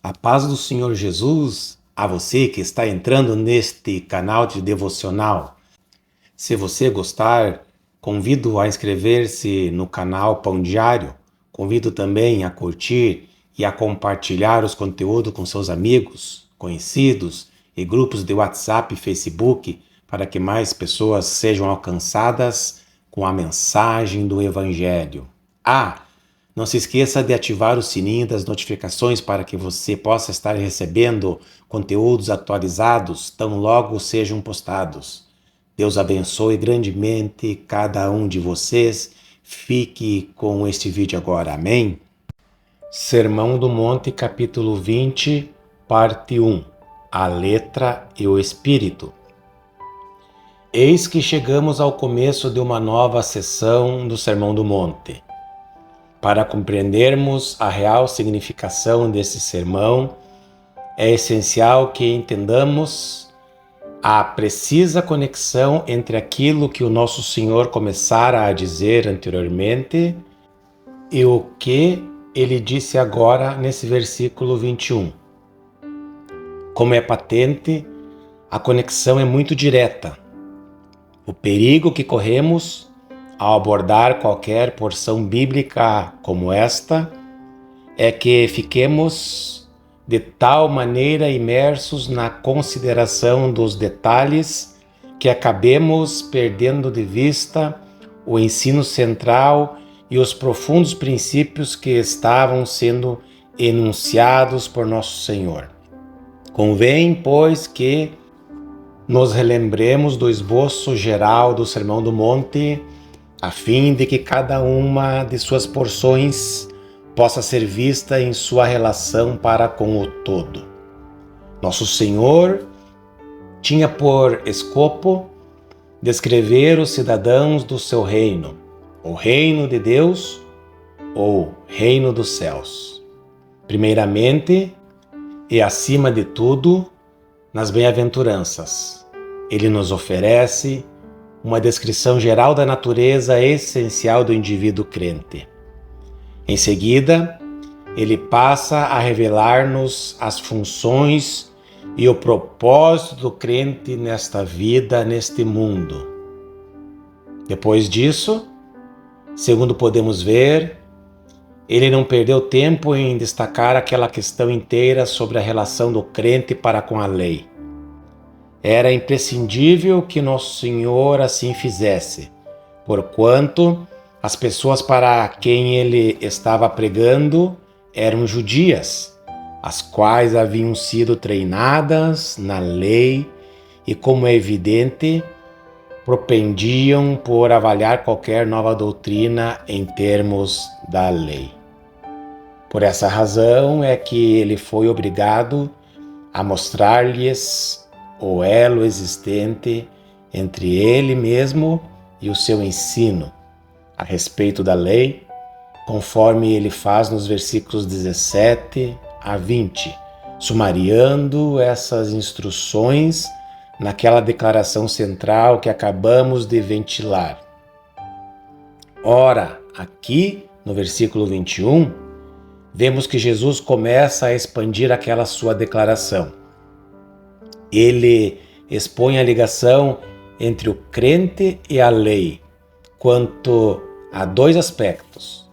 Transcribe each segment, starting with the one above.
A paz do Senhor Jesus a você que está entrando neste canal de devocional. Se você gostar, convido a inscrever-se no canal Pão Diário. Convido também a curtir e a compartilhar os conteúdos com seus amigos, conhecidos e grupos de WhatsApp e Facebook para que mais pessoas sejam alcançadas com a mensagem do Evangelho. Não se esqueça de ativar o sininho das notificações para que você possa estar recebendo conteúdos atualizados tão logo sejam postados. Deus abençoe grandemente cada um de vocês. Fique com este vídeo agora. Amém? Sermão do Monte, capítulo 20, parte 1. A letra e o Espírito. Eis que chegamos ao começo de uma nova sessão do Sermão do Monte. Para compreendermos a real significação desse sermão, é essencial que entendamos a precisa conexão entre aquilo que o nosso Senhor começara a dizer anteriormente e o que ele disse agora nesse versículo 21. Como é patente, a conexão é muito direta. O perigo que corremos ao abordar qualquer porção bíblica como esta, é que fiquemos de tal maneira imersos na consideração dos detalhes que acabemos perdendo de vista o ensino central e os profundos princípios que estavam sendo enunciados por nosso Senhor. Convém, pois, que nos relembremos do esboço geral do Sermão do Monte, a fim de que cada uma de suas porções possa ser vista em sua relação para com o todo. Nosso Senhor tinha por escopo descrever os cidadãos do seu reino, o reino de Deus ou reino dos céus. Primeiramente e acima de tudo, nas bem-aventuranças, ele nos oferece uma descrição geral da natureza essencial do indivíduo crente. Em seguida, ele passa a revelar-nos as funções e o propósito do crente nesta vida, neste mundo. Depois disso, segundo podemos ver, ele não perdeu tempo em destacar aquela questão inteira sobre a relação do crente para com a lei. Era imprescindível que Nosso Senhor assim fizesse, porquanto as pessoas para quem ele estava pregando eram judias, as quais haviam sido treinadas na lei e, como é evidente, propendiam por avaliar qualquer nova doutrina em termos da lei. Por essa razão é que ele foi obrigado a mostrar-lhes o elo existente entre ele mesmo e o seu ensino a respeito da lei, conforme ele faz nos versículos 17 a 20, sumariando essas instruções naquela declaração central que acabamos de ventilar. Ora, aqui no versículo 21, vemos que Jesus começa a expandir aquela sua declaração. Ele expõe a ligação entre o crente e a lei quanto a dois aspectos.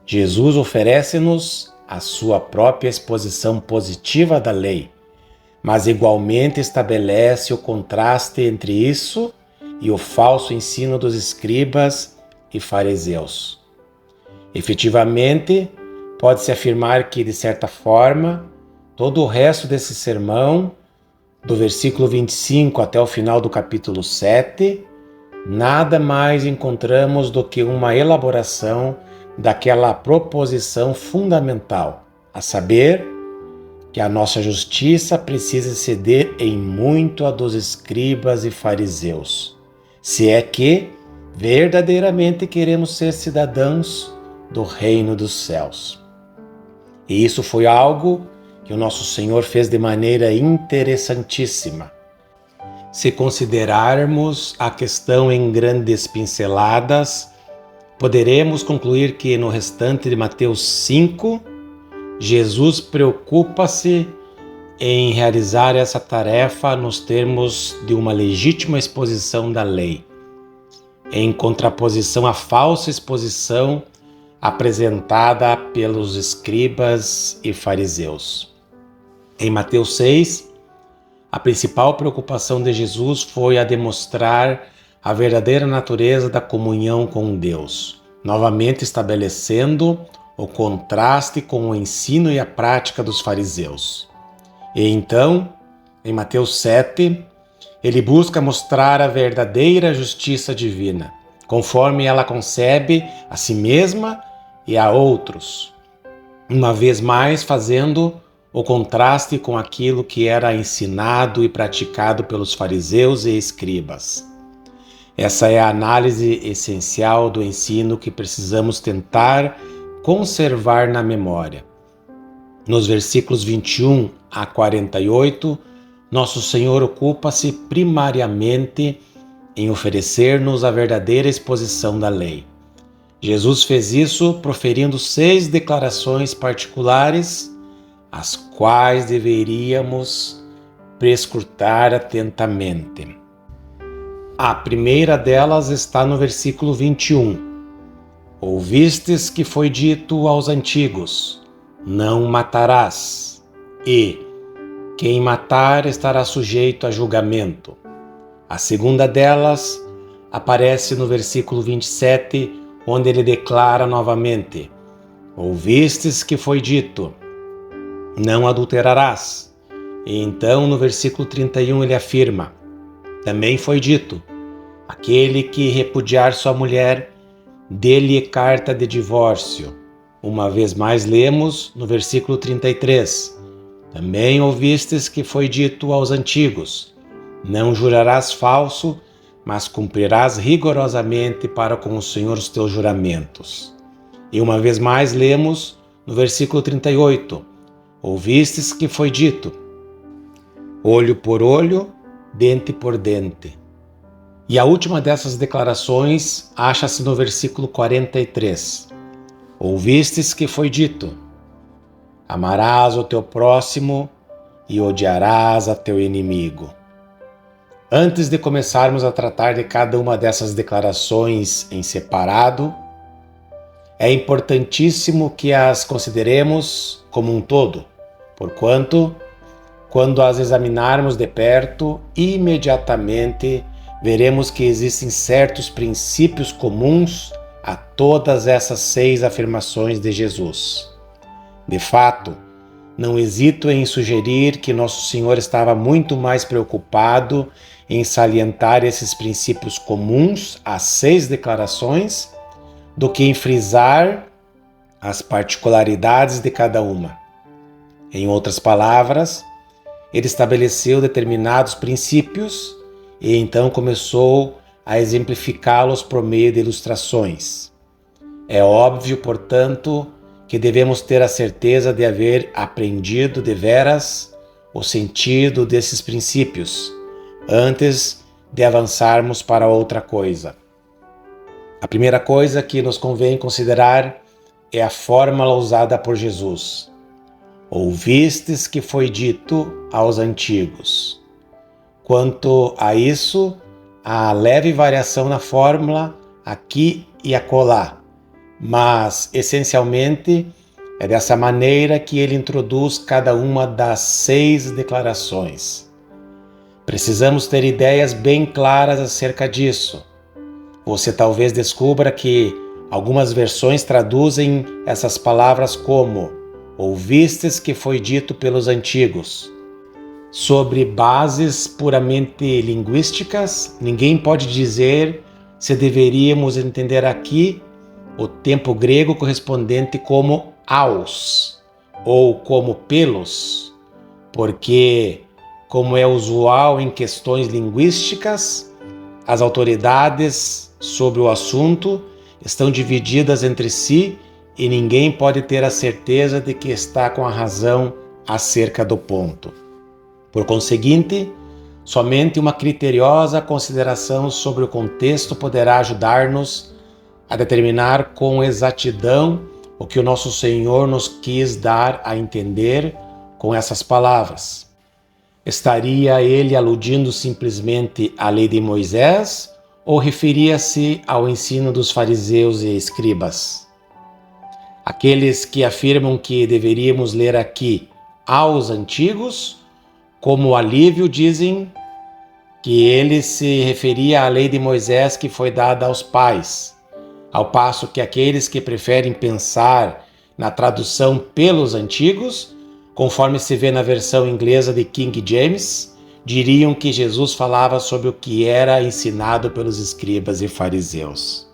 Jesus oferece-nos a sua própria exposição positiva da lei, mas igualmente estabelece o contraste entre isso e o falso ensino dos escribas e fariseus. Efetivamente, pode-se afirmar que, de certa forma, todo o resto desse sermão, do versículo 25 até o final do capítulo 7, nada mais encontramos do que uma elaboração daquela proposição fundamental, a saber, que a nossa justiça precisa ceder em muito a dos escribas e fariseus, se é que verdadeiramente queremos ser cidadãos do reino dos céus. E isso foi algo que o nosso Senhor fez de maneira interessantíssima. Se considerarmos a questão em grandes pinceladas, poderemos concluir que no restante de Mateus 5, Jesus preocupa-se em realizar essa tarefa nos termos de uma legítima exposição da lei, em contraposição à falsa exposição apresentada pelos escribas e fariseus. Em Mateus 6, a principal preocupação de Jesus foi a demonstrar a verdadeira natureza da comunhão com Deus, novamente estabelecendo o contraste com o ensino e a prática dos fariseus. E então, em Mateus 7, ele busca mostrar a verdadeira justiça divina, conforme ela concebe a si mesma e a outros, uma vez mais fazendo o contraste com aquilo que era ensinado e praticado pelos fariseus e escribas. Essa é a análise essencial do ensino que precisamos tentar conservar na memória. Nos versículos 21 a 48, Nosso Senhor ocupa-se primariamente em oferecer-nos a verdadeira exposição da lei. Jesus fez isso proferindo 6 declarações particulares, as quais deveríamos prescrutar atentamente. A primeira delas está no versículo 21. Ouvistes que foi dito aos antigos: não matarás, e quem matar estará sujeito a julgamento. A segunda delas aparece no versículo 27, onde ele declara novamente: ouvistes que foi dito: não adulterarás. E então no versículo 31 ele afirma: também foi dito: aquele que repudiar sua mulher, dê-lhe carta de divórcio. Uma vez mais lemos no versículo 33: também ouvistes que foi dito aos antigos: não jurarás falso, mas cumprirás rigorosamente para com o Senhor os teus juramentos. E uma vez mais lemos no versículo 38: ouvistes que foi dito: olho por olho, dente por dente. E a última dessas declarações acha-se no versículo 43. Ouvistes que foi dito: amarás o teu próximo e odiarás a teu inimigo. Antes de começarmos a tratar de cada uma dessas declarações em separado, é importantíssimo que as consideremos como um todo, porquanto, quando as examinarmos de perto, imediatamente veremos que existem certos princípios comuns a todas essas 6 afirmações de Jesus. De fato, não hesito em sugerir que Nosso Senhor estava muito mais preocupado em salientar esses princípios comuns às 6 declarações do que em frisar as particularidades de cada uma. Em outras palavras, ele estabeleceu determinados princípios e então começou a exemplificá-los por meio de ilustrações. É óbvio, portanto, que devemos ter a certeza de haver aprendido deveras o sentido desses princípios, antes de avançarmos para outra coisa. A primeira coisa que nos convém considerar é a fórmula usada por Jesus. Ouvistes que foi dito aos antigos. Quanto a isso, há leve variação na fórmula aqui e acolá, mas essencialmente é dessa maneira que ele introduz cada uma das 6 declarações. Precisamos ter ideias bem claras acerca disso. Você talvez descubra que algumas versões traduzem essas palavras como ouvistes que foi dito pelos antigos. Sobre bases puramente linguísticas, ninguém pode dizer se deveríamos entender aqui o tempo grego correspondente como aos ou como pelos, porque, como é usual em questões linguísticas, as autoridades sobre o assunto estão divididas entre si e ninguém pode ter a certeza de que está com a razão acerca do ponto. Por conseguinte, somente uma criteriosa consideração sobre o contexto poderá ajudar-nos a determinar com exatidão o que o nosso Senhor nos quis dar a entender com essas palavras. Estaria ele aludindo simplesmente à lei de Moisés ou referia-se ao ensino dos fariseus e escribas? Aqueles que afirmam que deveríamos ler aqui aos antigos, como alívio, dizem que ele se referia à lei de Moisés que foi dada aos pais, ao passo que aqueles que preferem pensar na tradução pelos antigos, conforme se vê na versão inglesa de King James, diriam que Jesus falava sobre o que era ensinado pelos escribas e fariseus.